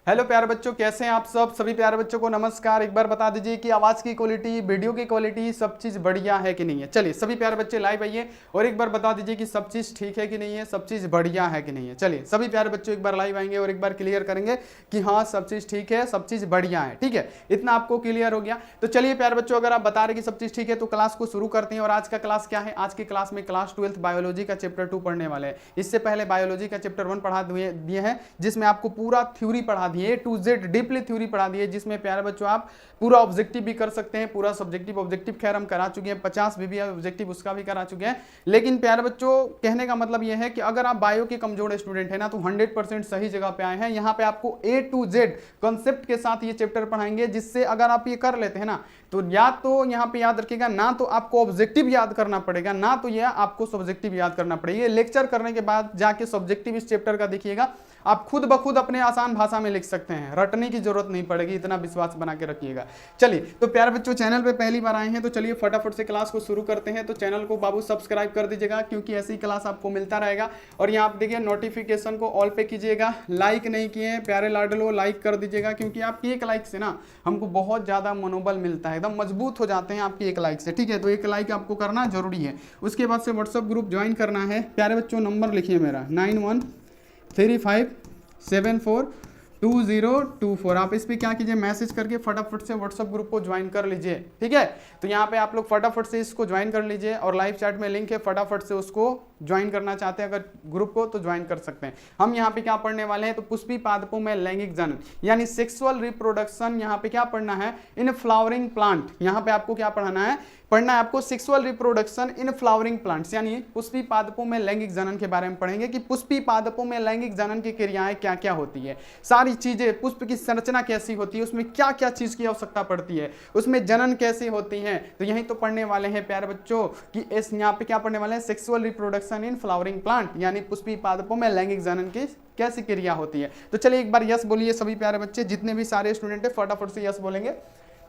Hello प्यारे बच्चों, कैसे हैं आप सब? सभी प्यारे बच्चों को नमस्कार। एक बार बता दीजिए कि आवाज की क्वालिटी, वीडियो की क्वालिटी सब चीज बढ़िया है कि नहीं है। चलिए सभी प्यारे बच्चे लाइव आइए और एक बार बता दीजिए कि सब चीज ठीक है कि नहीं है, सब चीज बढ़िया है कि नहीं है। चलिए सभी प्यारे बच्चों एक बार लाइव आएंगे और एक बार क्लियर करेंगे कि हाँ सब चीज ठीक है, सब चीज बढ़िया है। ठीक है, इतना आपको क्लियर हो गया। तो चलिए प्यारे बच्चों, अगर आप बता रहे कि सब चीज ठीक है तो क्लास को शुरू करते हैं। और आज का क्लास क्या है? आज की क्लास में क्लास 12th बायोलॉजी का चैप्टर 2 पढ़ने वाले हैं। इससे पहले बायोलॉजी का चैप्टर 1 पढ़ा दिए हैं, जिसमें आपको पूरा थ्योरी पढ़ा दिए, टू जेड डीपली थ्योरी पढ़ा दी है, जिसमें प्यारे बच्चों आप पूरा ऑब्जेक्टिव भी कर सकते हैं, पूरा सब्जेक्टिव ऑब्जेक्टिव खैर हम करा चुके हैं, 50 VBI ऑब्जेक्टिव उसका भी करा चुके हैं। लेकिन प्यारे बच्चों कहने का मतलब यह है कि अगर आप बायो के कमजोर स्टूडेंट है ना, तो 100% सही जगह पे आए हैं। यहाँ पे आपको A to Z कॉन्सेप्ट के साथ ये चैप्टर पढ़ाएंगे, जिससे अगर आप ये कर लेते हैं ना, तो या तो यहाँ पे याद रखिएगा, ना तो आपको ऑब्जेक्टिव याद करना पड़ेगा, ना तो यह आपको सब्जेक्टिव याद करना पड़ेगा। ये लेक्चर करने के बाद जाके सब्जेक्टिव इस चैप्टर का देखिएगा, आप खुद ब खुद अपने आसान भाषा में लिख सकते हैं, रटने की जरूरत नहीं पड़ेगी, इतना विश्वास बना के रखिएगा। चलिए तो प्यारे बच्चों, चैनल पे पहली बार आए हैं तो चलिए फटाफट से क्लास को शुरू करते हैं। तो चैनल को बाबू सब्सक्राइब कर दीजिएगा, क्योंकि ऐसी क्लास आपको मिलता रहेगा। और यहाँ आप देखिए नोटिफिकेशन को ऑल पे कीजिएगा। लाइक नहीं किए हैं प्यारे लाडलो, लाइक कर दीजिएगा, क्योंकि आपकी एक लाइक से ना हमको बहुत ज्यादा मनोबल मिलता है, एकदम मजबूत हो जाते हैं आपकी एक लाइक से। ठीक है, तो एक लाइक आपको करना जरूरी है। उसके बाद से व्हाट्सएप ग्रुप ज्वाइन करना है। प्यारे बच्चों नंबर लिखिए मेरा 9135742024। आप इस पर क्या कीजिए, मैसेज करके फटाफट से व्हाट्सएप ग्रुप को ज्वाइन कर लीजिए। ठीक है, तो यहाँ पे आप लोग फटाफट से इसको ज्वाइन कर लीजिए, और लाइव चैट में लिंक है, फटाफट से उसको ज्वाइन करना चाहते हैं अगर ग्रुप को तो ज्वाइन कर सकते हैं। हम यहाँ पे क्या पढ़ने वाले हैं, तो पुष्पी पादपों में लैंगिक जनन यानी सेक्सुअल रिप्रोडक्शन। यहाँ पे क्या पढ़ना है, इन फ्लावरिंग प्लांट। यहाँ पे आपको क्या पढ़ना है आपको sexual reproduction in flowering plants, यानी पुष्पी पादपों में लैंगिक जनन के बारे में पढ़ेंगे कि पुष्पी पादपों में लैंगिक जनन की क्रियाएं क्या क्या होती है, सारी चीजें, पुष्प की संरचना कैसी होती है, उसमें क्या क्या चीज की आवश्यकता पड़ती है, उसमें जनन कैसे होती है। तो यही तो पढ़ने वाले हैं प्यारे बच्चों कि इस यहाँ पे क्या पढ़ने वाले हैं, sexual reproduction in flowering plant, यानी पुष्पी पादपों में लैंगिक जनन की कैसी क्रिया होती है। तो चलिए एक बार यस बोलिए सभी प्यारे बच्चे, जितने भी सारे स्टूडेंट है फटाफट से यस बोलेंगे।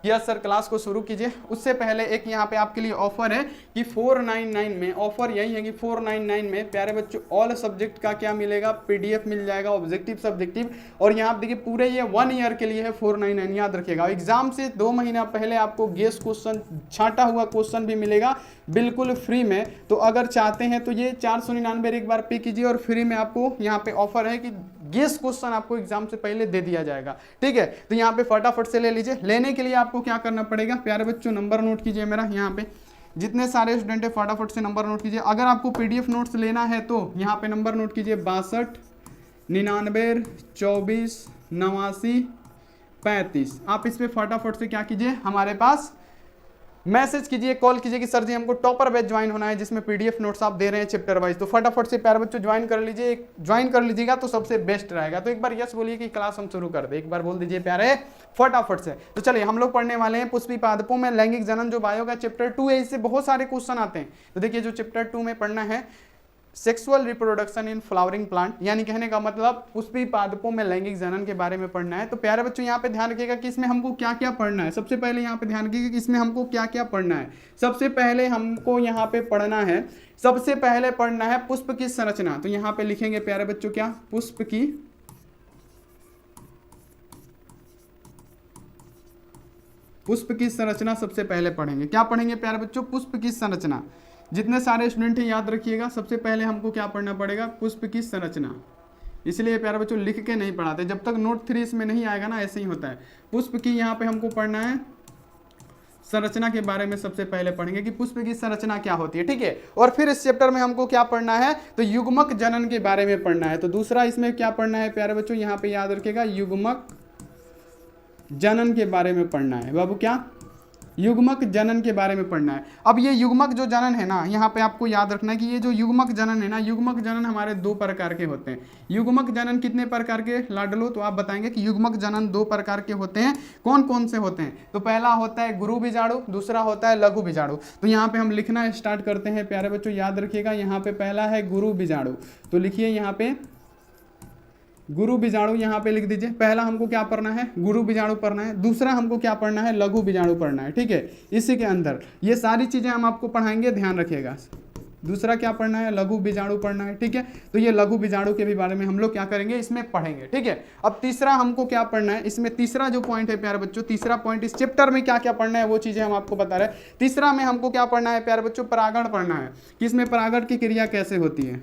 यस सर, क्लास को शुरू कीजिए। उससे पहले एक यहाँ पे आपके लिए ऑफर है कि 499 में, ऑफर यही है कि 499 में प्यारे बच्चों ऑल सब्जेक्ट का क्या मिलेगा, PDF मिल जाएगा, ऑब्जेक्टिव सब्जेक्टिव। और यहाँ आप देखिए पूरे ये 1 ईयर के लिए है 499, याद रखिएगा। एग्जाम से 2 महीना पहले आपको गेस क्वेश्चन, छांटा हुआ क्वेश्चन भी मिलेगा बिल्कुल फ्री में। तो अगर चाहते हैं तो ये 499 एक बार पे कीजिए, और फ्री में आपको यहाँ पे ऑफर है कि गेस क्वेश्चन आपको एग्जाम से पहले दे दिया जाएगा। ठीक है, तो यहाँ पे फटाफट से ले लीजिए। लेने के लिए आपको क्या करना पड़ेगा प्यारे बच्चों, नंबर नोट कीजिए मेरा, यहाँ पे जितने सारे स्टूडेंट है फटाफट से नंबर नोट कीजिए। अगर आपको PDF नोट्स लेना है तो यहाँ पे नंबर नोट कीजिए 62 99 24 89 35। आप इस पे फटाफट से क्या कीजिए, हमारे पास मैसेज कीजिए, कॉल कीजिए कि सर जी हमको टॉपर बैच ज्वाइन होना है, जिसमें PDF नोट्स आप दे रहे हैं चैप्टर वाइज। तो फटाफट से प्यारे बच्चों ज्वाइन कर लीजिए, ज्वाइन कर लीजिएगा तो सबसे बेस्ट रहेगा। तो एक बार यस बोलिए कि क्लास हम शुरू कर दे, एक बार बोल दीजिए प्यारे फटाफट से। तो चलिए हम लोग पढ़ने वाले हैं पुष्पी पादपों में लैंगिक जनन, जो बायो का चैप्टर 2 है। इससे बहुत सारे क्वेश्चन आते हैं। तो देखिए जो चैप्टर 2 में पढ़ना है sexual reproduction in flowering plant, यानी कहने का मतलब पुष्पी पादपों में लैंगिक जनन के बारे में पढ़ना है। तो प्यारे बच्चों यहाँ पे ध्यान रखिएगा कि इसमें हमको क्या क्या पढ़ना है। सबसे पहले यहाँ पे ध्यान रखिएगा कि इसमें हमको क्या क्या पढ़ना है। सबसे पहले हमको यहाँ पे पढ़ना है, सबसे पहले पढ़ना है पुष्प की संरचना। तो यहाँ पे लिखेंगे प्यारे बच्चों क्या, पुष्प की संरचना सबसे पहले पढ़ेंगे। क्या पढ़ेंगे प्यारे बच्चों, पुष्प की संरचना। जितने सारे स्टूडेंट हैं याद रखिएगा, सबसे पहले हमको क्या पढ़ना पड़ेगा, पुष्प की संरचना। इसलिए प्यारे बच्चों लिख के नहीं पढ़ाते, जब तक नोट 3 इसमें नहीं आएगा ना, ऐसे ही होता है। पुष्प की यहाँ पे हमको पढ़ना है संरचना के बारे में सबसे पहले पढ़ेंगे कि पुष्प की संरचना क्या होती है। ठीक है, और फिर इस चैप्टर में हमको क्या पढ़ना है, तो युग्मक जनन के बारे में पढ़ना है। तो दूसरा इसमें क्या पढ़ना है प्यारे बच्चों, यहाँ पे याद रखिएगा युग्मक जनन के बारे में पढ़ना है। बाबू क्या, युग्मक जनन के बारे में पढ़ना है। अब ये युग्मक जो जनन है ना, यहाँ पे आपको याद रखना है कि ये जो युग्मक जनन है ना, युग्मक जनन हमारे 2 प्रकार के होते हैं। युग्मक जनन कितने प्रकार के लाडलो, तो आप बताएंगे कि युग्मक जनन 2 प्रकार के होते हैं। कौन कौन से होते हैं, तो पहला होता है गुरु बीजाणु, दूसरा होता है लघु बीजाणु। तो यहाँ पे हम लिखना स्टार्ट करते हैं प्यारे बच्चों, याद रखिएगा। यहाँ पे पहला है गुरु बीजाणु, तो लिखिए यहाँ पे गुरु बीजाणु, यहाँ पे लिख दीजिए। पहला हमको क्या पढ़ना है, गुरु बीजाणु पढ़ना है। दूसरा हमको क्या पढ़ना है, लघु बीजाणु पढ़ना है। ठीक है, इसी के अंदर ये सारी चीजें हम आपको पढ़ाएंगे, ध्यान रखिएगा। दूसरा क्या पढ़ना है, लघु बीजाणु पढ़ना है। ठीक है, तो ये लघु बीजाणु के भी बारे में हम लोग क्या करेंगे, इसमें पढ़ेंगे। ठीक है, अब तीसरा हमको क्या पढ़ना है, इसमें तीसरा जो पॉइंट है प्यारे बच्चों, तीसरा पॉइंट इस चैप्टर में क्या क्या पढ़ना है वो चीजें हम आपको बता रहे हैं। तीसरा में हमको क्या पढ़ना है प्यारे बच्चों, परागण पढ़ना है कि इसमें परागण की क्रिया कैसे होती है,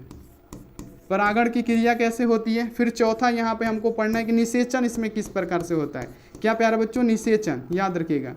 परागण की क्रिया कैसे होती है। फिर चौथा यहाँ पे हमको पढ़ना है कि निषेचन इसमें किस प्रकार से होता है। क्या प्यारे बच्चों, निषेचन, याद रखिएगा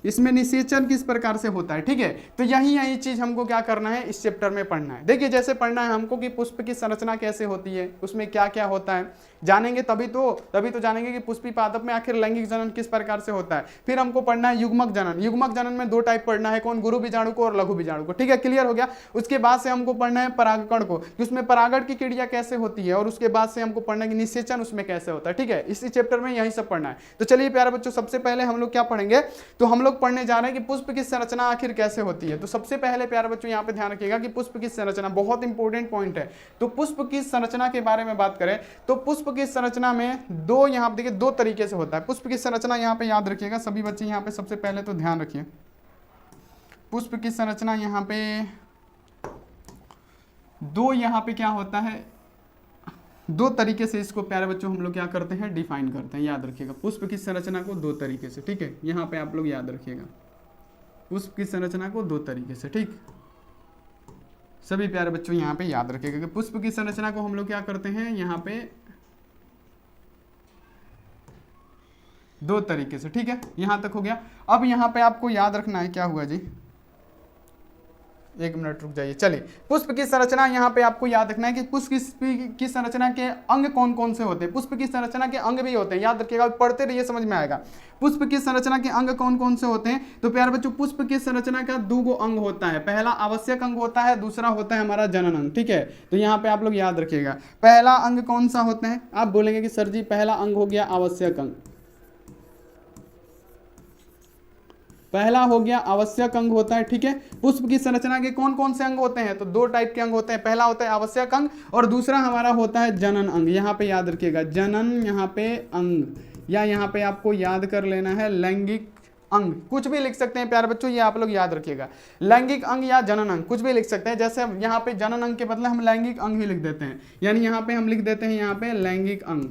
इसमें निषेचन किस प्रकार से होता है। ठीक है, तो यही चीज हमको क्या करना है, इस चैप्टर में पढ़ना है। देखिए जैसे पढ़ना है हमको कि पुष्प की संरचना कैसे होती है, उसमें क्या क्या होता है, जानेंगे तभी तो जानेंगे कि पुष्पी पादप में आखिर लैंगिक जनन किस प्रकार से होता है। फिर हमको पढ़ना है युग्मक जनन। युग्मक जनन में दो टाइप पढ़ना है, कौन, गुरु बीजाणु को और लघु बीजाणु को। ठीक है, क्लियर हो गया। उसके बाद से हमको पढ़ना है परागकण को, कि उसमें परागण की क्रिया कैसे होती है, और उसके बाद से हमको पढ़ना है कि निषेचन उसमें कैसे होता है। ठीक है, इसी चैप्टर में यही सब पढ़ना है। तो चलिए प्यारे बच्चों, सबसे पहले हम लोग क्या पढ़ेंगे, तो हम लोग पढ़ने जा रहे हैं कि पुष्प की संरचना आखिर कैसे होती है। तो सबसे पहले प्यारे बच्चों यहाँ पे ध्यान रखिएगा कि पुष्प की संरचना बहुत इंपॉर्टेंट पॉइंट है। तो पुष्प की संरचना के बारे में बात करें तो पुष्प की संरचना में दो, यहाँ पे देखिए दो तरीके से होता है पुष्प की संरचना। यहाँ पे याद रखिएगा सभी बच्चे, यहाँ पे सबसे पहले तो ध्यान रखिए, पुष्प की संरचना यहाँ पे दो, यहाँ पे क्या होता है, दो तरीके से इसको प्यारे बच्चों हम लोग क्या करते हैं, डिफाइन करते हैं। याद रखिएगा पुष्प की संरचना को दो तरीके से। ठीक है, यहाँ पे आप लोग याद रखिएगा पुष्प की संरचना को दो तरीके से। ठीक, सभी प्यारे बच्चों यहाँ पे याद रखिएगा कि पुष्प की संरचना को हम लोग क्या करते हैं, यहाँ पे दो तरीके से। ठीक है, यहां तक हो गया। अब यहाँ पे आपको याद रखना है, क्या हुआ जी, एक मिनट रुक जाइए। चलिए, पुष्प की संरचना यहाँ पे आपको याद रखना है कि पुष्प की संरचना के अंग कौन कौन से होते हैं। पुष्प की संरचना के अंग भी होते हैं, याद रखिएगा, पढ़ते रहिए समझ में आएगा। पुष्प की संरचना के अंग कौन कौन से होते हैं, तो प्यारे बच्चों पुष्प की संरचना का दो गो अंग होता है। पहला आवश्यक अंग होता है, दूसरा होता है हमारा जनन अंग। ठीक है, तो यहाँ पे आप लोग याद रखिएगा पहला अंग कौन सा होता है। आप बोलेंगे कि सर जी पहला अंग हो गया आवश्यक अंग, पहला हो गया आवश्यक अंग होता है। ठीक है, पुष्प की संरचना के कौन कौन से अंग होते हैं, तो दो टाइप के अंग होते हैं। पहला होता है आवश्यक अंग और दूसरा हमारा होता है जनन अंग। यहाँ पे याद रखिएगा जनन, यहाँ पे अंग, या यहाँ पे आपको याद कर लेना है लैंगिक अंग, कुछ भी लिख सकते हैं प्यारे बच्चों, ये आप लोग याद रखिएगा, लैंगिक अंग या जनन अंग कुछ भी लिख सकते हैं। जैसे यहाँ पे जनन अंग के बदले हम लैंगिक अंग ही लिख देते हैं, यानी यहाँ पे हम लिख देते हैं यहाँ पे लैंगिक अंग,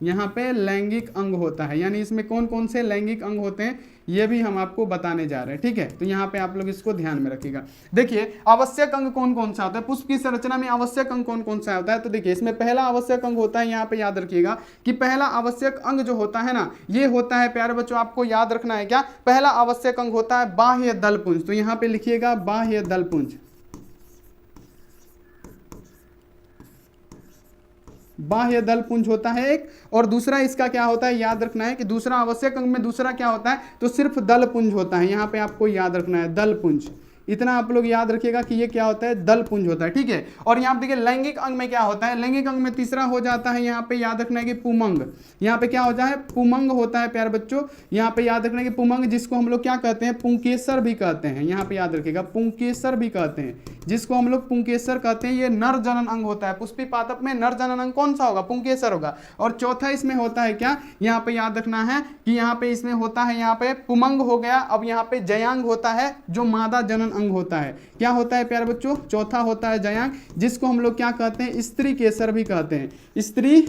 यहाँ पे लैंगिक अंग होता है। यानी इसमें कौन कौन से लैंगिक अंग होते हैं ये भी हम आपको बताने जा रहे हैं। ठीक है, तो यहाँ पे आप लोग इसको ध्यान में रखिएगा। देखिए आवश्यक अंग कौन कौन सा होता है, पुष्प की संरचना में आवश्यक अंग कौन कौन सा होता है। तो देखिए इसमें पहला आवश्यक अंग होता है, यहाँ पे याद रखिएगा कि पहला आवश्यक अंग जो होता है ना, ये होता है प्यारे बच्चों, आपको याद रखना है क्या, पहला आवश्यक अंग होता है बाह्य दलपुंज। तो यहाँ पे लिखिएगा बाह्य दलपुंज, बाह्य दलपुंज होता है एक, और दूसरा इसका क्या होता है, याद रखना है कि दूसरा आवश्यक अंग में दूसरा क्या होता है, तो सिर्फ दलपुंज होता है। यहाँ पे आपको याद रखना है दलपुंज, इतना आप लोग याद रखिएगा कि ये क्या होता है, दलपुंज होता है। ठीक है, और यहाँ पे देखिए लैंगिक अंग में क्या होता है, लैंगिक अंग में तीसरा हो जाता है, यहाँ पे याद रखना है कि पुमंग। यहाँ पे क्या होता है, पुमंग होता है प्यारे बच्चों। यहाँ पे याद रखना है कि पुमंग, जिसको हम लोग क्या कहते हैं, पुंकेसर भी कहते हैं। यहाँ पे याद रखिएगा पुंकेसर भी कहते हैं, जिसको हम लोग पुंकेसर कहते हैं। ये नर जनन अंग होता है, पुष्पी पादप में नर जनन अंग कौन सा होगा, पुंकेसर होगा। और चौथा इसमें होता है क्या, यहाँ पे याद रखना है कि यहाँ पे इसमें होता है, यहाँ पे पुमंग हो गया। अब यहाँ पे जयांग होता है जो मादा जनन अंग होता है। क्या होता है प्यारे बच्चों, चौथा होता है जयांग, जिसको हम लोग क्या कहते हैं, स्त्री केसर भी कहते हैं, स्त्री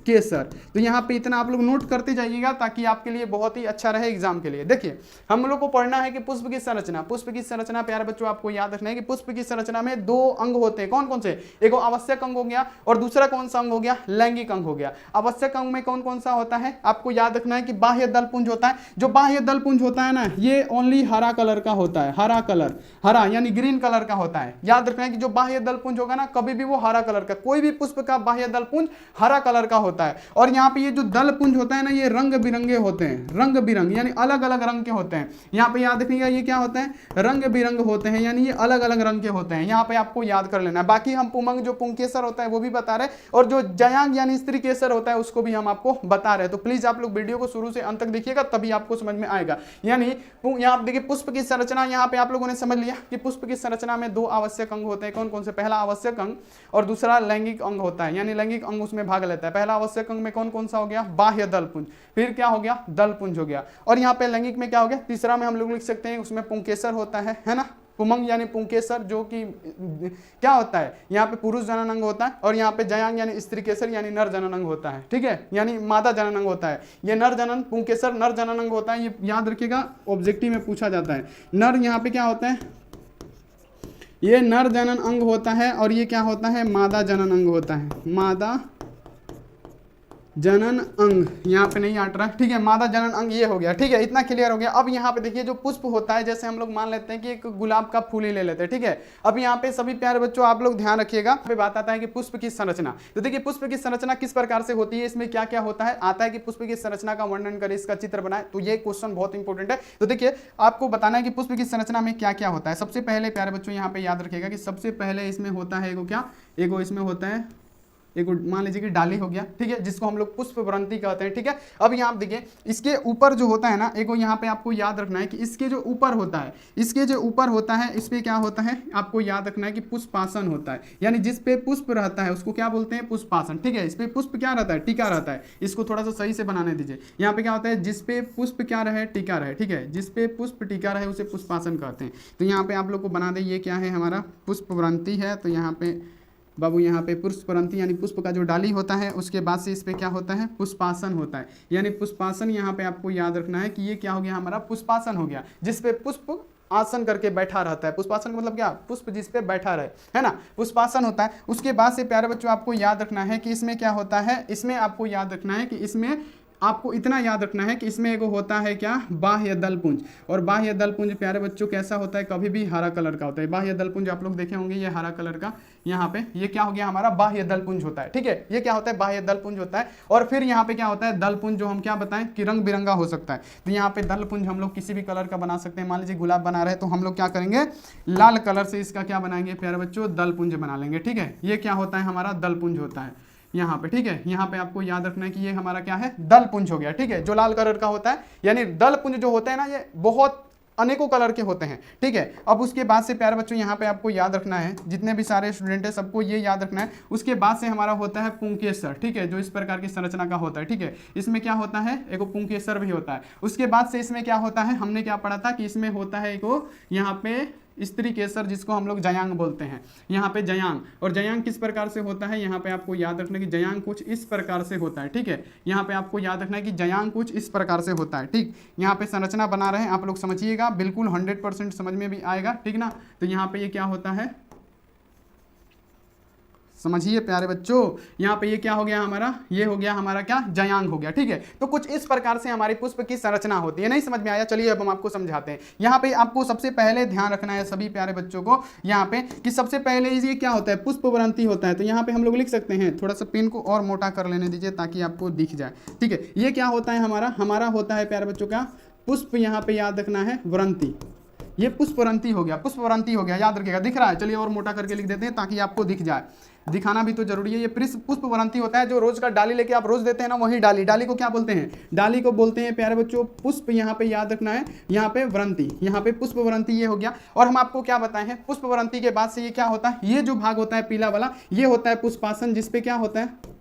केसर। तो यहाँ पे इतना आप लोग नोट करते जाइएगा ताकि आपके लिए बहुत ही अच्छा रहे एग्जाम के लिए। देखिए हम लोग को पढ़ना है कि पुष्प की संरचना, पुष्प की संरचना प्यारे बच्चों आपको याद रखना है कि पुष्प की संरचना में दो अंग होते हैं। कौन कौन से, एक आवश्यक अंग हो गया और दूसरा कौन सा अंग हो गया, लैंगिक अंग हो गया। आवश्यक अंग में कौन कौन सा होता है, आपको याद रखना है कि बाह्य दलपुंज होता है। जो बाह्य दलपुंज होता है ना, ये ओनली हरा कलर का होता है, हरा कलर, हरा यानी ग्रीन कलर का होता है। याद रखना है कि जो बाह्य दलपुंज होगा ना, कभी भी वो हरा कलर का, कोई भी पुष्प का बाह्य दलपुंज हरा कलर का होता है। और यहाँ पे ये जो दलपुंज होता है ना, ये रंग बिरंगे होते हैं, रंग बिरंग यानी अलग अलग रंग के होते हैं। यहाँ पे याद रखिएगा ये क्या होता है, रंग बिरंग होते हैं, यानी ये अलग अलग रंग के होते हैं। यहाँ पे आपको याद कर लेना है। बाकी हम पुमंग जो पुंकेसर होता है वो भी बता रहे हैं, और जो जयांग यानी स्त्री केसर होता है उसको भी हम आपको बता रहे हैं। तो प्लीज आप लोग वीडियो को शुरू से अंत तक देखिएगा, तभी आपको समझ में आएगा। यानी यहाँ देखिए पुष्प की संरचना, यहाँ पे आप लोगों ने समझ लिया कि पुष्प की संरचना में दो आवश्यक अंग होते हैं। कौन कौन से, पहला आवश्यक अंग और दूसरा लैंगिक अंग होता है, यानी लैंगिक अंग उसमें भाग लेता है। पहला आवश्यक अंग में कौन कौन सा हो गया, बाह्य दलपुंज, फिर क्या हो गया, दलपुंज हो गया। और यहाँ पे लैंगिक में क्या हो गया, तीसरा में हम लोग लिख सकते हैं उसमें पुंकेसर होता है ना, पुमंग यानी पुंकेसर जो कि क्या होता है, यहाँ पे पुरुष जनन अंग होता है, और यहाँ पे जयांग यानी स्त्री केसर यानी नर जनन अंग होता है, ठीक है, यानी मादा जनन अंग होता है। ये नर जनन पुंकेसर नर जनन अंग होता है, ये याद रखिएगा, ऑब्जेक्टिव में पूछा जाता है। नर यहाँ पे क्या होता है, ये नर जनन अंग होता है, और ये क्या होता है, मादा जनन अंग होता है, मादा जनन अंग यहाँ पे नहीं आट रहा, ठीक है, मादा जनन अंग ये हो गया, ठीक है, इतना क्लियर हो गया। अब यहाँ पे देखिए जो पुष्प होता है, जैसे हम लोग मान लेते हैं कि एक गुलाब का फूल ही ले लेते हैं, ठीक है। अब यहाँ पे सभी प्यारे बच्चों आप लोग ध्यान रखिएगा, पे बात आता है कि पुष्प की संरचना। तो देखिए पुष्प की संरचना किस प्रकार से होती है, इसमें क्या क्या होता है, आता है कि पुष्प की संरचना का वर्णन करे, इसका चित्र बनाए, तो ये क्वेश्चन बहुत इंपॉर्टेंट है। तो देखिए आपको बताना है कि पुष्प की संरचना में क्या क्या होता है। सबसे पहले प्यारे बच्चों यहाँ पे याद रखिएगा कि सबसे पहले इसमें होता है एगो क्या, एगो इसमें होता है एक मान लीजिए कि डाली हो गया, ठीक है, जिसको हम लोग पुष्प व्रंती कहते हैं, ठीक है। अब यहाँ आप देखिए इसके ऊपर जो होता है ना, एक यहाँ पे आपको याद रखना है कि इसके जो ऊपर होता है, इसके जो ऊपर होता है इस पे क्या होता है, आपको याद रखना है कि पुष्पासन होता है, यानी जिस पे पुष्प रहता है उसको क्या बोलते हैं, पुष्पासन, ठीक है। इस पे पुष्प क्या रहता है, टीका रहता है, इसको थोड़ा सा सही से बनाने दीजिए। यहाँ पे क्या होता है, जिस पे पुष्प क्या रहे, टीका रहे, ठीक है, जिस पे पुष्प टीका रहे उसे पुष्पासन कहते हैं। तो यहाँ पे आप लोग को बना दे, ये क्या है हमारा पुष्प व्रंती है। तो यहाँ पे बाबू यहाँ पे पुष्प व्रंती यानी पुष्प का जो डाली होता है, उसके बाद से इस पे क्या होता है, पुष्पासन होता है, यानी पुष्पासन यहाँ पे आपको याद रखना है कि ये क्या हो गया हमारा, पुष्पासन हो गया, जिसपे पुष्प आसन करके बैठा रहता है। पुष्पासन का मतलब क्या, पुष्प जिस पे बैठा रहे, है ना, पुष्पासन होता है। उसके बाद से प्यारे बच्चों आपको याद रखना है कि इसमें क्या होता है, इसमें आपको याद रखना है कि इसमें आपको इतना याद रखना है कि इसमें एगो होता है क्या, बाह्य दलपुंज। और बाह्य दलपुंज प्यारे बच्चों कैसा होता है, कभी भी हरा कलर का होता है। बाह्य दलपुंज आप लोग देखे होंगे, ये हरा कलर का, यहाँ पे ये क्या हो गया हमारा, बाह्य दलपुंज होता है, ठीक है, ये क्या होता है, बाह्य दलपुंज होता है। और फिर यहाँ पे क्या होता है, दलपुंज, जो हम क्या बताएं कि रंग बिरंगा हो सकता है। तो यहाँ पे दलपुंज हम लोग किसी भी कलर का बना सकते हैं। मान लीजिए गुलाब बना रहे हैं तो हम लोग क्या करेंगे, लाल कलर से इसका क्या बनाएंगे प्यारे बच्चों, दलपुंज बना लेंगे, ठीक है। ये क्या होता है हमारा, दलपुंज होता है यहाँ पे, ठीक है। यहाँ पे आपको याद रखना है कि ये हमारा क्या है, दलपुंज हो गया, ठीक है, जो लाल कलर का होता है। यानी दलपुंज जो होते हैं ना, ये बहुत अनेकों कलर के होते हैं, ठीक है। अब उसके बाद से प्यारे बच्चों यहाँ पे आपको याद रखना है, जितने भी सारे स्टूडेंट हैं सबको ये याद रखना है। उसके बाद से हमारा होता है पुंकेसर, ठीक है, जो इस प्रकार की संरचना का होता है, ठीक है। इसमें क्या होता है, एक पुंकेसर भी होता है। उसके बाद से इसमें क्या होता है, हमने क्या पढ़ा था कि इसमें होता है एक यहाँ पे स्त्री केसर, जिसको हम लोग जयांग बोलते हैं, यहाँ पे जयांग। और जयांग किस प्रकार से होता है, यहाँ पे आपको याद रखना है कि जयांग कुछ इस प्रकार से होता है, ठीक है। यहाँ पे आपको याद रखना है कि जयांग कुछ इस प्रकार से होता है, ठीक। यहाँ पे संरचना बना रहे हैं आप लोग, समझिएगा, बिल्कुल 100% समझ में भी आएगा, ठीक ना। तो यहाँ पे ये क्या होता है, समझिए प्यारे बच्चों, यहाँ पे ये क्या हो गया हमारा, ये हो गया हमारा क्या, जयांग हो गया, ठीक है। तो कुछ इस प्रकार से हमारी पुष्प की संरचना होती है। नहीं समझ में आया, चलिए अब हम आपको समझाते हैं। यहाँ पे आपको सबसे पहले ध्यान रखना है सभी प्यारे बच्चों को यहाँ पे कि सबसे पहले ये क्या होता है, पुष्प व्रंती होता है। तो यहाँ पे हम लोग लिख सकते हैं, थोड़ा सा पेन को और मोटा कर लेने दीजिए ताकि आपको दिख जाए, ठीक है। ये क्या होता है हमारा होता है प्यारे बच्चों का पुष्प, यहाँ पे याद रखना है व्रंती, ये पुष्प व्रंती हो गया, पुष्प व्रंती हो गया, याद रखिएगा, दिख रहा है। चलिए और मोटा करके लिख देते हैं ताकि आपको दिख जाए, दिखाना भी तो जरूरी है। ये पुष्प व्रंती होता है, जो रोज का डाली लेके आप रोज देते हैं ना, वही डाली को क्या बोलते हैं, डाली को बोलते हैं प्यारे बच्चों पुष्प। यहाँ पे याद रखना है, यहाँ पे व्रंती, यहाँ पे पुष्प व्रंती ये हो गया। और हम आपको क्या बताए हैं, पुष्प व्रंती के बाद से ये क्या होता है, ये जो भाग होता है पीला वाला, ये होता है पुष्पासन, जिसपे क्या होता है,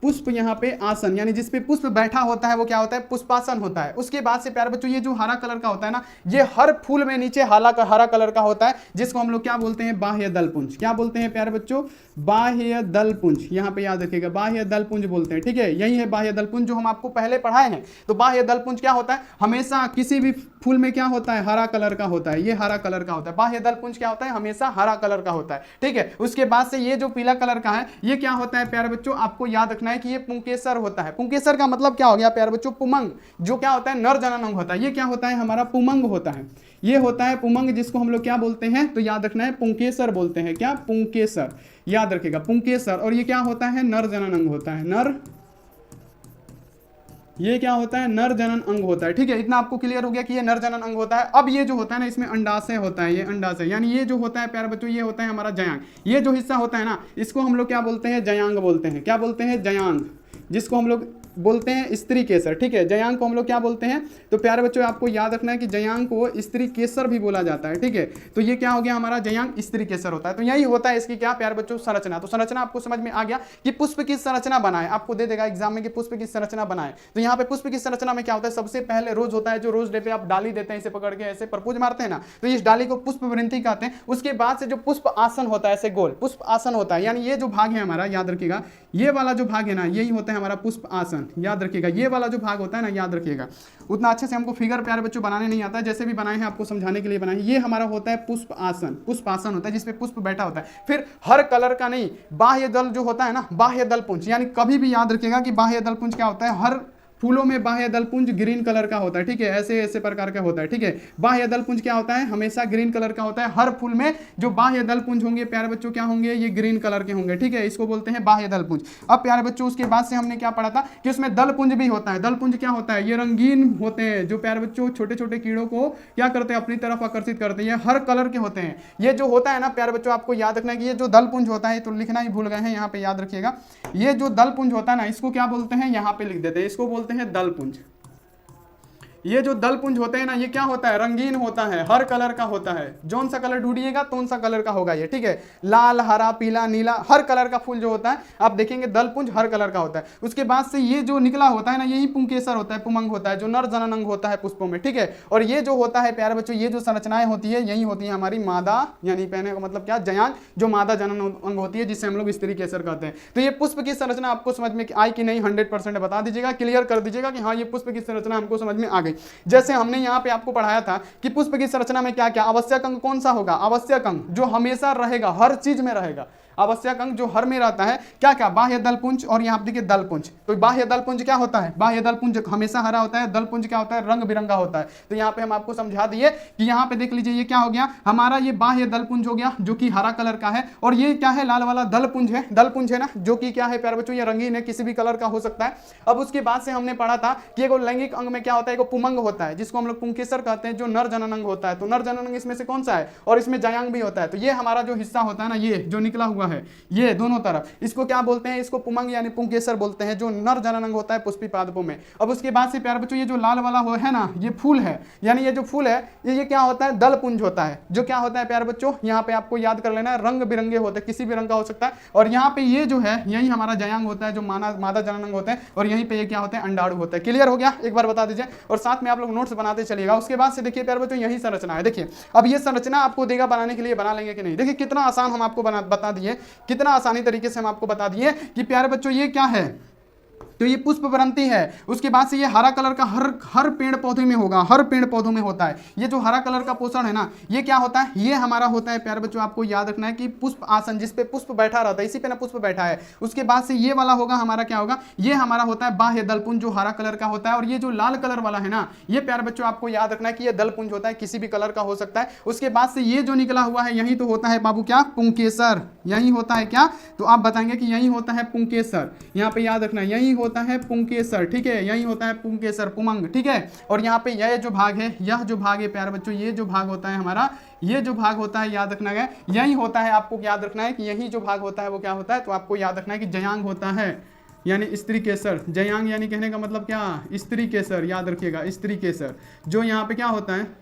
पुष्प यहाँ पे आसन, यानी जिस पे पुष्प बैठा होता है वो क्या होता है, पुष्पासन होता है। उसके बाद से प्यारे बच्चों ये जो हरा कलर का होता है ना, ये हर फूल में नीचे हरा कलर का होता है, जिसको हम लोग क्या बोलते हैं, बाह्य दलपुंज। क्या बोलते हैं प्यारे बच्चों, बाह्य दलपुंज। यहाँ पे याद रखिएगा, बाह्य दलपुंज बोलते हैं, ठीक है। यही है बाह्य दलपुंज जो हम आपको पहले पढ़ाए हैं। तो बाह्य दलपुंज क्या होता है, हमेशा किसी भी फूल में क्या होता है, हरा कलर का होता है, ये हरा कलर का होता है। बाह्य दलपुंज क्या होता है, हमेशा हरा कलर का होता है, ठीक है। उसके बाद से ये जो पीला कलर का है, ये क्या होता है प्यारे बच्चों, आपको याद रखना है कि ये पुंकेसर होता है। पुंकेसर का मतलब क्या हो गया प्यारे बच्चों, पुमंग, जो क्या होता है, नर जनन अंग होता है। ये क्या होता है हमारा, पुमंग होता है, ये होता है पुमंग, जिसको हम लोग क्या बोलते हैं, तो याद रखना है पुंकेसर बोलते हैं। क्या, पुंकेसर, याद रखेगा पुंकेसर। और ये क्या होता है, नर जनन अंग होता है, नर, ये क्या होता है, नर जनन अंग होता है, ठीक है। इतना आपको क्लियर हो गया कि ये नर जनन अंग होता है। अब ये जो होता है ना, इसमें अंडाशय होता है, ये अंडाशय, यानी ये जो होता है प्यारे बच्चों, ये होता है हमारा जयांग। ये जो हिस्सा होता है ना, इसको हम लोग क्या बोलते हैं, जयांग बोलते हैं। क्या बोलते हैं, जयांग, जिसको हम लोग बोलते हैं स्त्री केसर, ठीक है। जयांग को हम लोग क्या बोलते हैं, तो प्यारे बच्चों आपको याद रखना है कि जयांग को स्त्री केसर भी बोला जाता है, ठीक है। तो ये क्या हो गया हमारा, जयांग स्त्री केसर होता है। तो यही होता है इसकी क्या प्यारे बच्चों, संरचना। तो संरचना आपको समझ में आ गया कि पुष्प की संरचना बनाए, आपको दे देगा एग्जाम में कि पुष्प की संरचना बनाए। तो यहाँ पे पुष्प की संरचना में क्या होता है, सबसे पहले रोज होता है, जो रोज डे पे आप डाली देते हैं, इसे पकड़ के ऐसे प्रपोज मारते हैं ना, तो इस डाली को पुष्प वृंति कहते हैं। उसके बाद से जो पुष्प आसन होता है, ऐसे गोल पुष्प आसन होता है, यानी ये जो भाग है हमारा, याद रखिएगा ये वाला जो भाग है ना, यही होता है हमारा पुष्प आसन, याद रखिएगा। ये वाला जो भाग होता है ना, याद रखिएगा। उतना अच्छे से हमको फिगर प्यारे बच्चों बनाने नहीं आता है, जैसे भी बनाए हैं आपको समझाने के लिए बनाए। ये हमारा होता है पुष्प आसन, पुष्प आसन होता है जिसपे पुष्प बैठा होता है। फिर हर कलर का नहीं, बाह्य दल जो होता है ना, बाह्य दल पुंज, यानी कभी भी याद रखिएगा कि बाह्य दल पुंज क्या होता है, हर फूलों में बाह्य दलपुंज ग्रीन कलर का होता है, ठीक है, ऐसे ऐसे प्रकार का होता है, ठीक है। बाह्य दलपुंज क्या होता है, हमेशा ग्रीन कलर का होता है। हर फूल में जो बाह्य दलपुंज होंगे प्यारे बच्चों क्या होंगे, ये ग्रीन कलर के होंगे, ठीक है। इसको बोलते हैं बाह्य दलपुंज। अब प्यारे बच्चों उसके बाद से हमने क्या पढ़ा था कि उसमें दलपुंज भी होता है। दलपुंज क्या होता है, ये रंगीन होते हैं, जो प्यारे बच्चों छोटे छोटे कीड़ों को क्या करते हैं, अपनी तरफ आकर्षित करते हैं। ये हर कलर के होते हैं। ये जो होता है ना प्यारे बच्चों, आपको याद रखना है कि ये जो दलपुंज होता है, तो लिखना ही भूल गए हैं, यहाँ पे याद रखिएगा। ये जो दलपुंज होता है ना, इसको क्या बोलते हैं, यहाँ पे लिख देते हैं, इसको बोलते हैं दलपुंज। ये जो दलपुंज होते हैं ना, ये क्या होता है, रंगीन होता है, हर कलर का होता है। जौन सा कलर ढूंढिएगा तो सा कलर का होगा ये, ठीक है। लाल, हरा, पीला, नीला, हर कलर का फूल जो होता है आप देखेंगे दलपुंज हर कलर का होता है। उसके बाद से ये जो निकला होता है ना, यही पुंकेसर होता है, पुमंग होता है, जो नर जनन होता है पुष्पों में, ठीक है। और ये जो होता है प्यारे बच्चों, ये जो संरचनाएं होती है, यही होती है हमारी मादा, यानी कहने का मतलब क्या, जयांग, जो मादा जनन अंग होती है, जिससे हम लोग स्त्री केसर कहते हैं। तो ये पुष्प की संरचना आपको समझ में आई कि नहीं, 100% बता दीजिएगा, क्लियर कर दीजिएगा कि हाँ ये पुष्प की संरचना हमको समझ में आ गई। जैसे हमने यहाँ पे आपको पढ़ाया था कि पुष्प की संरचना में क्या क्या आवश्यक अंग कौन सा होगा, आवश्यक अंग जो हमेशा रहेगा, हर चीज में रहेगा, आवश्यक अंग जो हर में रहता है, क्या क्या, बाह्य दलपुंज। और यहाँ पे देखिए दलपुंज, तो बाह्य दलपुंज क्या होता है, बाह्य दलपुंज हमेशा हरा होता है, दलपुंज क्या होता है, रंग बिरंगा होता है। तो यहाँ पे हम आपको समझा दिए कि यहाँ पे देख लीजिए ये क्या हो गया हमारा, ये बाह्य दलपुंज हो गया जो कि हरा कलर का है, और ये क्या है, लाल वाला दलपुंज है, दलपुंज है ना, जो कि क्या है प्यारे बच्चों, ये रंगीन है, किसी भी कलर का हो सकता है। अब उसके बाद से हमने पढ़ा था कि एक लैंगिक अंग में क्या होता है, एक पुमंग होता है, जिसको हम लोग पुंकेसर कहते हैं, जो नर जनन अंग होता है। तो नर जनन अंग इसमें से कौन सा है, और इसमें जयांग भी होता है। तो ये हमारा जो हिस्सा होता है ना, ये जो निकला हुआ है, ये दोनों तरफ, इसको क्या बोलते हैं, इसको पुमंग यानी पुंकेसर बोलते हैं, जो नर जनन अंग होता है पुष्पी पादपों में। अब उसके बाद से प्यारे बच्चों ये जो लाल वाला हो है ना, ये फूल है, यानी ये जो फूल है ये क्या होता है, दलपुंज होता है, जो क्या होता है प्यारे बच्चों, यहाँ पे आपको याद कर लेना है, रंग बिरंगे होते हैं, किसी भी रंग का हो सकता है। और यहाँ पे ये जो है, यही हमारा जयांग होता है, जो मादा जनन अंग होता है, और यहीं पे ये क्या होता है, अंडाणु होता है। क्लियर हो गया, एक बार बता दीजिए, और साथ में आप लोग नोट्स बनाते चलिएगा। उसके बाद से देखिए प्यारे बच्चों यही संरचना है। देखिए अब ये संरचना आपको देगा बनाने के लिए, बना लेंगे कि नहीं। देखिए कितना आसान हम आपको बता दिए, कितना आसानी तरीके से हम आपको बता दिए कि प्यारे बच्चों ये क्या है, तो ये पुष्प वृंति है। उसके बाद से ये हरा कलर का हर पेड़ पौधे में होगा, हर पेड़ पौधों में होता है। ये जो हरा कलर का पोषण है ना, ये क्या होता है, ये हमारा होता है प्यारे बच्चों, आपको याद रखना है कि पुष्प आसन, जिसपे पुष्प बैठा रहता है, इसी पे ना पुष्प बैठा है। उसके बाद से ये वाला होगा हमारा, क्या होगा, ये हमारा होता है बाह्य दलपुंज, जो हरा कलर का होता है। और ये जो लाल कलर वाला है ना, ये प्यारे बच्चों आपको याद रखना है कि ये दलपुंज होता है, किसी भी कलर का हो सकता है। उसके बाद से ये जो निकला हुआ है, यही तो होता है बाबू क्या, पुंकेसर, यही होता है क्या, तो आप बताएंगे कि यही होता है पुंकेसर। यहाँ पे याद रखना, यही होता है पुंकेसर, ठीक है, यही होता है पुंकेसर, पुमंग, ठीक है। और यहाँ पे यह जो भाग है, यह जो भाग है प्यारे बच्चों, ये जो भाग होता है हमारा, ये जो भाग होता है याद रखना है, यही होता है, आपको याद रखना है कि यही जो भाग होता है वो क्या होता है, तो आपको याद रखना है कि जयांग होता है, यानी स्त्री केसर। जयांग यानी कहने का मतलब क्या, स्त्री केसर, याद रखिएगा, स्त्री केसर, जो यहाँ पे क्या होता है,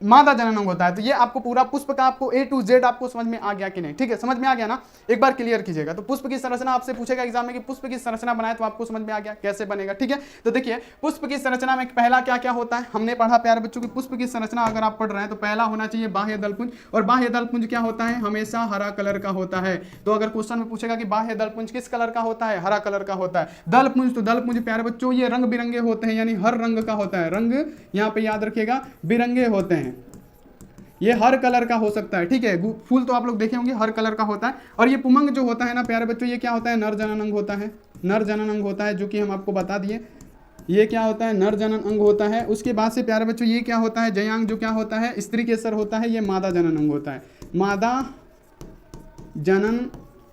मादा जनन अंग होता है। तो ये आपको पूरा पुष्प का आपको A to Z आपको समझ में आ गया कि नहीं, ठीक है, समझ में आ गया ना, एक बार क्लियर कीजिएगा। तो पुष्प की संरचना आपसे पूछेगा एग्जाम में कि पुष्प की संरचना बनाए, तो आपको समझ में आ गया कैसे बनेगा, ठीक है। तो देखिए पुष्प की संरचना में पहला क्या क्या होता है, हमने पढ़ा प्यारे बच्चों की पुष्प की संरचना अगर आप पढ़ रहे हैं तो पहला होना चाहिए बाह्य दलपुंज। और बाह्य दलपुंज क्या होता है, हमेशा हरा कलर का होता है। तो अगर क्वेश्चन में पूछेगा कि बाह्य दलपुंज किस कलर का होता है, हरा कलर का होता है। दलपुंज, तो दलपुंज प्यारे बच्चों ये रंग बिरंगे होते हैं, यानी हर रंग का होता है, रंग यहाँ पे याद रखिएगा बिरंगे होते हैं, ये हर कलर का हो सकता है, ठीक है। फूल तो आप लोग देखे होंगे हर कलर का होता है। और ये पुमंग जो होता है ना प्यारे बच्चों, ये क्या होता है, नर जनन अंग होता है, नर जनन अंग होता है, जो कि हम आपको बता दिए, ये क्या होता है, नर जनन अंग होता है। उसके बाद से प्यारे बच्चों ये क्या होता है, जयांग, जो क्या होता है, स्त्री केसर होता है, ये मादा जनन अंग होता है, मादा जनन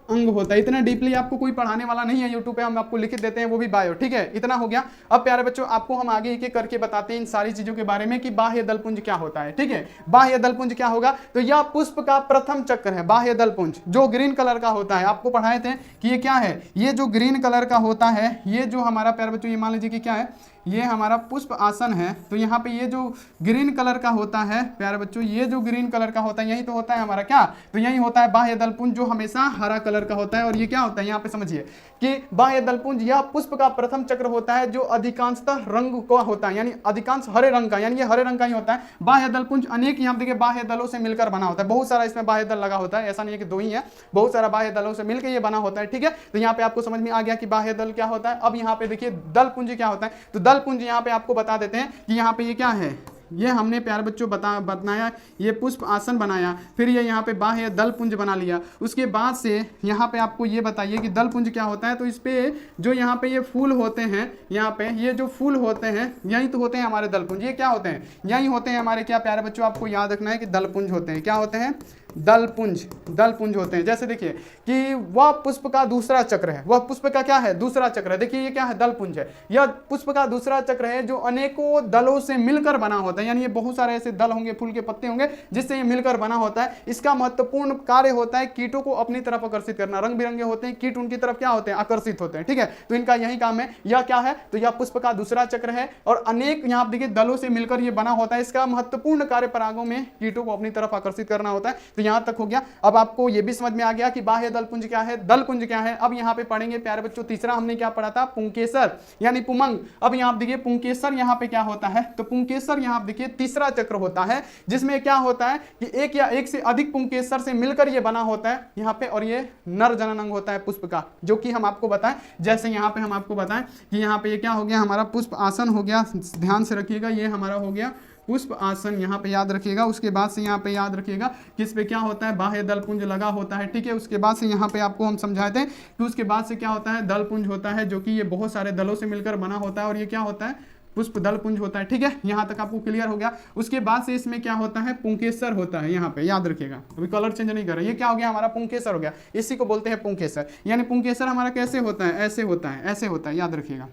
अंग होता है। इतना डीपली आपको कोई पढ़ाने वाला नहीं है यूट्यूब पे, हम आपको लिख देते हैं वो भी बायो, ठीक है, इतना हो गया। अब प्यारे बच्चों आपको हम आगे एक एक करके बताते हैं इन सारी चीजों के बारे में कि बाह्य दलपुंज क्या होता है, ठीक है। बाह्य दलपुंज क्या होगा, तो यह पुष्प का प्रथम चक्र है। बाह्य दलपुंज जो ग्रीन कलर का होता है, आपको पढ़ाए थे कि ये क्या है, ये जो ग्रीन कलर का होता है, ये जो हमारा प्यारे बच्चों ये मान लीजिए कि क्या है, ये हमारा पुष्प आसन है। तो यहाँ पे ये जो ग्रीन कलर का होता है प्यारे बच्चों, ये जो ग्रीन कलर का होता है यही तो होता है हमारा क्या, तो यही होता है बाह्य दलपुंज जो हमेशा हरा कलर का होता है। और ये क्या होता है, यहाँ पे समझिए कि बाह्य दलपुंज यह पुष्प का प्रथम चक्र होता है जो अधिकांशतः रंग का होता है, यानी अधिकांश हरे रंग का, यानी ये हरे रंग का ही होता है। बाह्य दलपुंज अनेक यहाँ देखिए बाह्य दलों से मिलकर बना होता है, बहुत सारा इसमें बाह्य दल लगा होता है, ऐसा नहीं है कि दो ही है, बहुत सारा बाह्य दलों से मिलकर ये बना होता है, ठीक है। तो यहाँ पे आपको समझ में आ गया कि बाह्य दल क्या होता है। अब यहाँ पे देखिए दलपुंज क्या होता है, तो दलपुंज यहाँ पे आपको बता देते हैं कि यहाँ पे ये क्या है, ये हमने प्यारे बच्चों बताया, ये पुष्प आसन बनाया, फिर ये यहाँ पे बाह्य दलपुंज बना लिया। उसके बाद से यहाँ पे आपको ये बताइए कि दलपुंज क्या होता है, तो इस पे जो यहाँ पे ये फूल होते हैं, यहाँ पे ये जो फूल होते हैं यही तो होते हैं हमारे दलपुंज। ये क्या होते हैं, यही होते हैं हमारे क्या प्यारे बच्चों, आपको याद रखना है कि दलपुंज होते हैं। क्या होते हैं, दलपुंज, दलपुंज होते हैं। जैसे देखिए कि वह पुष्प का दूसरा चक्र है, वह पुष्प का क्या है, दूसरा चक्र है। देखिए ये क्या है, दलपुंज है, यह पुष्प का दूसरा चक्र है जो अनेकों दलों से मिलकर बना होता है, यानी ये बहुत सारे ऐसे दल होंगे, फूल के पत्ते होंगे जिससे ये मिलकर बना होता है। इसका महत्वपूर्ण कार्य होता है कीटों को अपनी तरफ आकर्षित करना। रंग बिरंगे होते हैं कीट, उनकी तरफ क्या होते हैं, आकर्षित होते हैं, ठीक है। तो इनका यही काम है। यह क्या है, तो यह पुष्प का दूसरा चक्र है और अनेक यहाँ देखिए दलों से मिलकर ये बना होता है। इसका महत्वपूर्ण कार्य परागों में कीटों को अपनी तरफ आकर्षित करना होता है। तो यहां तक हो गया। अब आपको ये भी समझ में आ गया कि बाह्य दलपुंज क्या है, दलपुंज क्या है। अब यहाँ पे पढ़ेंगे प्यारे बच्चों, तीसरा हमने क्या पढ़ा था, पुंकेसर यानी पुमंग। अब यहाँ देखिए पुंकेसर यहाँ पे क्या होता है, तो पुंकेसर यहाँ देखिए तीसरा चक्र होता है जिसमें क्या होता है कि एक या एक से अधिक पुंकेसर से मिलकर ये बना होता है यहाँ पे, और ये नर जनन अंग होता है पुष्प का, जो कि हम आपको बताएं। जैसे यहाँ पे हम आपको बताएं कि यहाँ पे ये क्या हो गया, हमारा पुष्प आसन हो गया, ध्यान से रखिएगा, ये हमारा हो गया पुष्प आसन, यहाँ पे याद रखिएगा। उसके बाद से यहाँ पे याद रखिएगा किस पे क्या होता है, बाह्य दलपुंज लगा होता है, ठीक है। उसके बाद से यहाँ पे आपको हम समझाते हैं कि उसके बाद से क्या होता है, दलपुंज होता है जो कि ये बहुत सारे दलों से मिलकर बना होता है, और ये क्या होता है, पुष्प दलपुंज होता है, ठीक है। यहाँ तक आपको क्लियर हो गया। उसके बाद से इसमें क्या होता है, पुंकेसर होता है, यहाँ पे याद रखिएगा, अभी कलर चेंज नहीं कर रहा, ये क्या हो गया हमारा, पुंकेसर हो गया। इसी को बोलते हैं पुंकेसर। यानी पुंकेसर हमारा कैसे होता है, ऐसे होता है, ऐसे होता है, याद रखिएगा।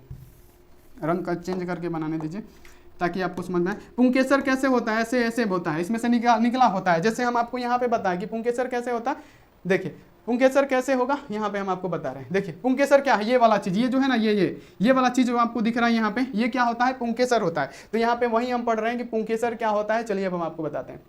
रंग का चेंज करके बनाने दीजिए ताकि आपको समझ में आए। पुंकेसर कैसे होता है, ऐसे ऐसे होता है, इसमें से निकला होता है। जैसे हम आपको यहाँ पे बताएं कि पुंकेसर कैसे होता है, देखिए पुंकेसर कैसे होगा, यहाँ पे हम आपको बता रहे हैं। देखिए पुंकेसर क्या है, ये वाला चीज, ये जो है ना, ये वाला चीज जो आपको दिख रहा है यहाँ पे, ये क्या होता है, पुंकेसर होता है। तो यहाँ पे वही हम पढ़ रहे हैं कि पुंकेसर क्या होता है। चलिए अब हम आपको बताते हैं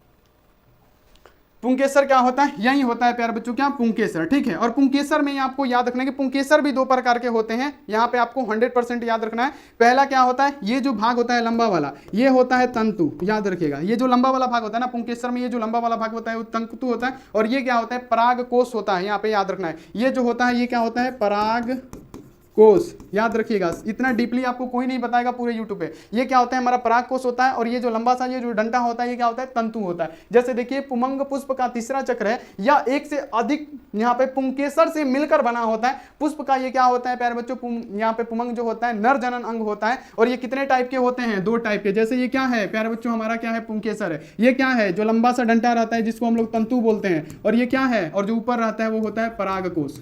पुंकेसर क्या होता है। यही होता है प्यारे बच्चों क्या, पुंकेसर, ठीक है। और पुंकेसर में आपको याद रखना है कि पुंकेसर भी दो प्रकार के होते हैं, यहाँ पे आपको 100% याद रखना है। पहला क्या होता है, ये जो भाग होता है लंबा वाला, ये होता है तंतु, याद रखिएगा। ये जो लंबा वाला भाग होता है ना पुंकेसर में, ये जो लंबा वाला भाग होता है वो तंतु होता है, और ये क्या होता है, पराग कोष होता है। यहाँ पे याद रखना है, ये जो होता है ये क्या होता है, पराग कोष, याद रखिएगा। इतना डीपली आपको कोई नहीं बताएगा पूरे यूट्यूब पे। ये क्या होता है, हमारा पराग कोष होता है, और ये जो लंबा सा ये जो डंटा होता है ये क्या होता है, तंतु होता है। जैसे देखिए पुमंग पुष्प का तीसरा चक्र है, या एक से अधिक यहाँ पे पुंकेसर से मिलकर बना होता है। पुष्प का ये क्या होता है प्यारे बच्चों, यहाँ पे पुमंग जो होता है नर जनन अंग होता है, और ये कितने टाइप के होते हैं, दो टाइप के। जैसे ये क्या है प्यारे बच्चों, हमारा क्या है, पुंकेसर है। ये क्या है, जो लंबा सा डंटा रहता है जिसको हम लोग तंतु बोलते हैं, और ये क्या है, और जो ऊपर रहता है वो होता है पराग कोष,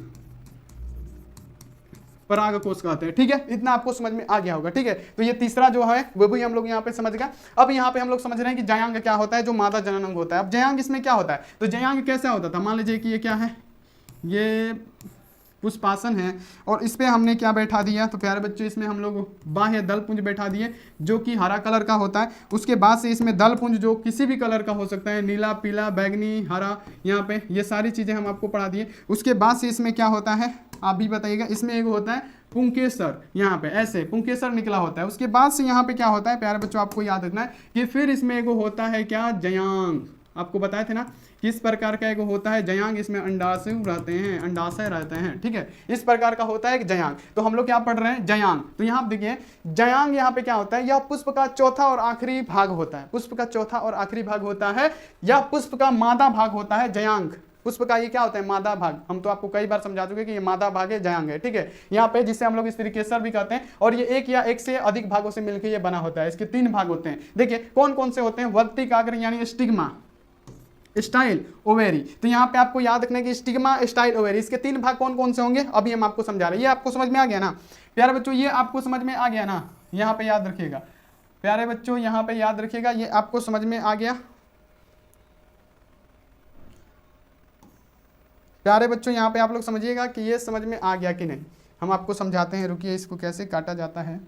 पराग कोष कहते हैं, ठीक है। इतना आपको समझ में आ गया होगा, ठीक है। तो ये तीसरा जो है वो भी हम लोग यहाँ पे समझ गए। अब यहाँ पे हम लोग समझ रहे हैं कि जयांग क्या होता है, जो मादा जनन अंग होता है। अब जयांग इसमें क्या होता है, तो जयांग कैसे होता था, मान लीजिए कि ये क्या है, ये पुष्पासन है, और इस पे हमने क्या बैठा दिया, तो प्यारे बच्चों इसमें हम लोग बाह्य दलपुंज बैठा दिए जो कि हरा कलर का होता है। उसके बाद से इसमें दलपुंज जो किसी भी कलर का हो सकता है, नीला, पीला, बैगनी, हरा, यहाँ पे ये सारी चीज़ें हम आपको पढ़ा दिए। उसके बाद से इसमें क्या होता है, आप भी बताइएगा। इसमें एक होता है पुंकेसर, यहाँ पे ऐसे पुंकेसर निकला होता है। उसके बाद से यहाँ पे क्या होता है प्यारे बच्चों, आपको याद रखना है कि फिर इसमें एक होता है क्या, जयांग। आपको बताए थे ना किस प्रकार का एक होता है जयांग, इसमें अंडाशय रहते हैं, अंडाशय रहते हैं, ठीक है। इस प्रकार का होता है एक जयांग। तो हम लोग क्या पढ़ रहे हैं, जयांग। तो यहाँ देखिए जयांग यहाँ पे क्या होता है, यह पुष्प का चौथा और आखिरी भाग होता है। पुष्प का चौथा और आखिरी भाग होता है, यह पुष्प का मादा भाग होता है जयांग। पुष्प का ये क्या होता है, मादा भाग। हम तो आपको कई बार समझा चुके कि ये मादा भाग है, जयांग है, ठीक है। यहाँ पे जिसे हम लोग स्त्रीकेसर भी कहते हैं, और ये एक या एक से अधिक भागों से मिलकर ये बना होता है। इसके 3 भाग होते हैं। देखिए कौन कौन से होते हैं, वर्तिकाग्र यानी स्टिग्मा, स्टाइल, ओवेरी। तो यहाँ पे आपको याद रखना कि स्टिग्मा, स्टाइल, ओवेरी, इसके 3 भाग कौन कौन से होंगे अभी हम आपको समझा रहे हैं। ये आपको समझ में आ गया ना प्यारे बच्चों, ये आपको समझ में आ गया ना, यहाँ पे याद रखिएगा प्यारे बच्चों, यहाँ पे याद रखिएगा, ये आपको समझ में आ गया प्यारे बच्चों, यहाँ पे आप लोग समझिएगा कि ये समझ में आ गया कि नहीं। हम आपको समझाते हैं, रुकिए, इसको कैसे काटा जाता है।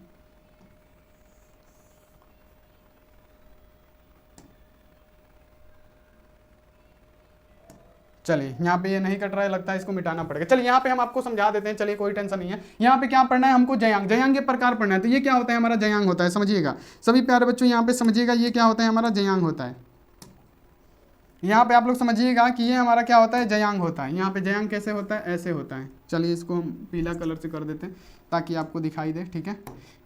चलिए यहाँ पे ये नहीं कट रहा है, लगता है इसको मिटाना पड़ेगा। चलिए यहाँ पे हम आपको समझा देते हैं, चलिए कोई टेंशन नहीं है। यहाँ पे क्या पढ़ना है हमको, जयांग, जयांग के प्रकार पढ़ना है। तो ये क्या होता है हमारा, जयांग होता है, समझिएगा सभी प्यारे बच्चों, यहाँ पे समझिएगा ये क्या होता है हमारा, जयांग होता है। यहाँ पे आप लोग समझिएगा कि ये हमारा क्या होता है, जयांग होता है। यहाँ पे जयांग कैसे होता है, ऐसे होता है। चलिए इसको हम पीला कलर से कर देते हैं ताकि आपको दिखाई दे, ठीक है।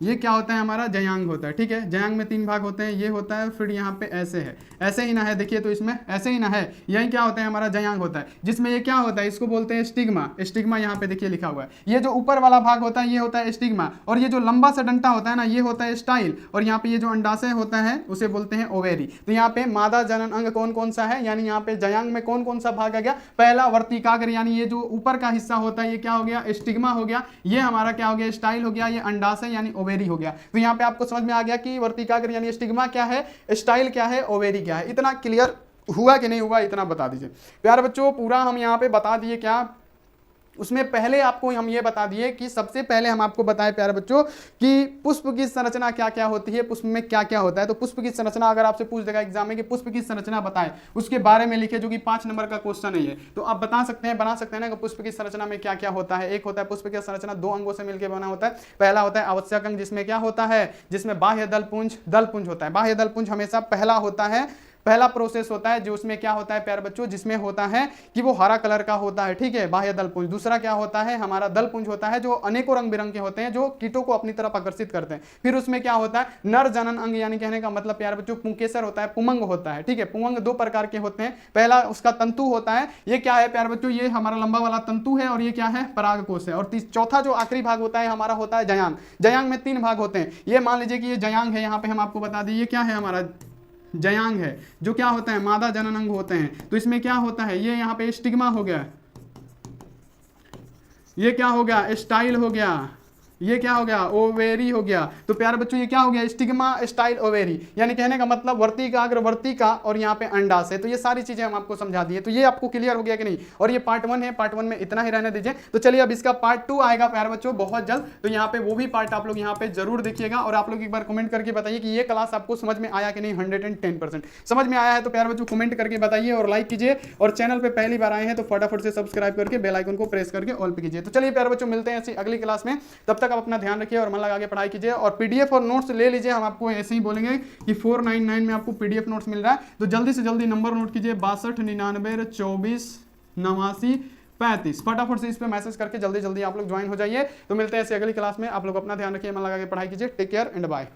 ये क्या होता है हमारा, जयांग होता है, ठीक है। जयांग में 3 भाग होते हैं, ये होता है, फिर यहाँ पे ऐसे है, ऐसे ही ना है, देखिए तो इसमें ऐसे ही ना है, यही क्या होता है हमारा, जयांग होता है। जिसमें ये क्या होता है, इसको बोलते हैं स्टिग्मा। स्टिग्मा यहाँ पे देखिए लिखा हुआ है। ये जो ऊपर वाला भाग होता है ये होता है स्टिग्मा, और ये जो लंबा सा डंटा होता है ना ये होता है स्टाइल, और यहाँ पे ये जो अंडाशय होता है उसे बोलते हैं ओवेरी। तो यहाँ पे मादा जनन अंग कौन कौन सा है, यानी यहाँ पे जयांग में कौन कौन सा भाग आ गया, पहला वर्तिकाग्र, यानी ये जो ऊपर का हिस्सा होता है ये क्या हो गया, स्टिग्मा हो गया। ये हमारा क्या हो गया, स्टाइल हो गया। ये अंडाशय यानी ओवेरी हो गया। तो यहाँ पे आपको समझ में आ गया कि वर्तिकाग्र यानी स्टिग्मा क्या है, स्टाइल क्या है, ओवेरी क्या है। इतना क्लियर हुआ कि नहीं हुआ, इतना बता दीजिए प्यारे बच्चों। पूरा हम यहाँ पे बता दिए क्या, उसमें पहले आपको हम ये बता दिए कि सबसे पहले हम आपको बताएं प्यारे बच्चों कि पुष्प की संरचना क्या क्या होती है, पुष्प में क्या क्या होता है। तो पुष्प की संरचना अगर आपसे पूछ देगा एग्जाम में कि पुष्प की संरचना बताएं, उसके बारे में लिखे, जो कि 5 नंबर का क्वेश्चन है ये, तो आप बता सकते हैं, बना सकते हैं ना कि पुष्प की संरचना में क्या क्या होता है। एक होता है पुष्प की संरचना 2 अंगों से मिलकर बना होता है। पहला होता है आवश्यक अंग, जिसमें क्या होता है, जिसमें बाह्य दलपुंज होता है। बाह्य दलपुंज हमेशा पहला होता है, पहला प्रोसेस होता है, जो उसमें क्या होता है प्यारे बच्चों, जिसमें होता है कि वो हरा कलर का होता है, ठीक है, बाह्य दलपुंज। दूसरा क्या होता है हमारा, दलपुंज होता है, जो अनेकों रंग बिरंगे होते हैं, जो कीटों को अपनी तरफ आकर्षित करते हैं। फिर उसमें क्या होता है, नर जनन अंग, यानी कहने का मतलब प्यारे बच्चों पुंकेसर होता है, पुमंग होता है, ठीक है। पुमंग 2 प्रकार के होते हैं। पहला उसका तंतु होता है, ये क्या है प्यारे बच्चों, ये हमारा लंबा वाला तंतु है, और ये क्या है, परागकोश है। और चौथा जो आखिरी भाग होता है हमारा होता है जयांग। जयांग में 3 भाग होते हैं। ये मान लीजिए कि ये जयांग है, यहाँ पे हम आपको बता दें ये क्या है हमारा, जयांग है, जो क्या होता है, मादा जनन अंग होते हैं। तो इसमें क्या होता है, ये यहाँ पे स्टिग्मा हो गया, ये क्या हो गया, स्टाइल हो गया, ये क्या हो गया, ओवेरी हो गया। तो प्यारे बच्चों ये क्या हो गया, स्टिग्मा, स्टाइल, ओवेरी, यानी कहने का मतलब वर्तिकाग्र, वर्तिका, और यहाँ पे अंडाशय। तो ये सारी चीजें हम आपको समझा दिए। तो ये आपको क्लियर हो गया कि नहीं। और ये पार्ट 1 है, पार्ट 1 में इतना ही रहने दीजिए। तो चलिए अब इसका पार्ट 2 आएगा प्यारे बच्चों बहुत जल्द। तो यहाँ पे वो भी पार्ट आप लोग यहाँ पे जरूर देखिएगा, और आप लोग एक बार कमेंट करके बताइए कि ये क्लास आपको समझ में आया कि नहीं। 110% समझ में आया है तो प्यारे बच्चों कमेंट करके बताइए, और लाइक कीजिए, और चैनल पे पहली बार आए हैं तो फटाफट से सब्सक्राइब करके बेल आइकन को प्रेस करके ऑल पे कीजिए। तो चलिए प्यारे बच्चों मिलते हैं ऐसी अगली क्लास में, तब तक आप अपना ध्यान रखिए और मन लगा के पढ़ाई कीजिए। और पीडीएफ और नोट्स ले लीजिए, हम आपको ऐसे ही बोलेंगे कि 499 में आपको पीडीएफ नोट्स मिल रहा है। तो जल्दी से जल्दी नंबर नोट कीजिए, 62 99 24 89 35। फटाफट से इस पे मैसेज करके जल्दी जल्दी आप लोग ज्वाइन हो जाइए। तो मिलते हैं ऐसे अगली क्लास में। आप लोग अपना ध्यान रखिए, मन लगा के पढ़ाई कीजिए। Take care and bye.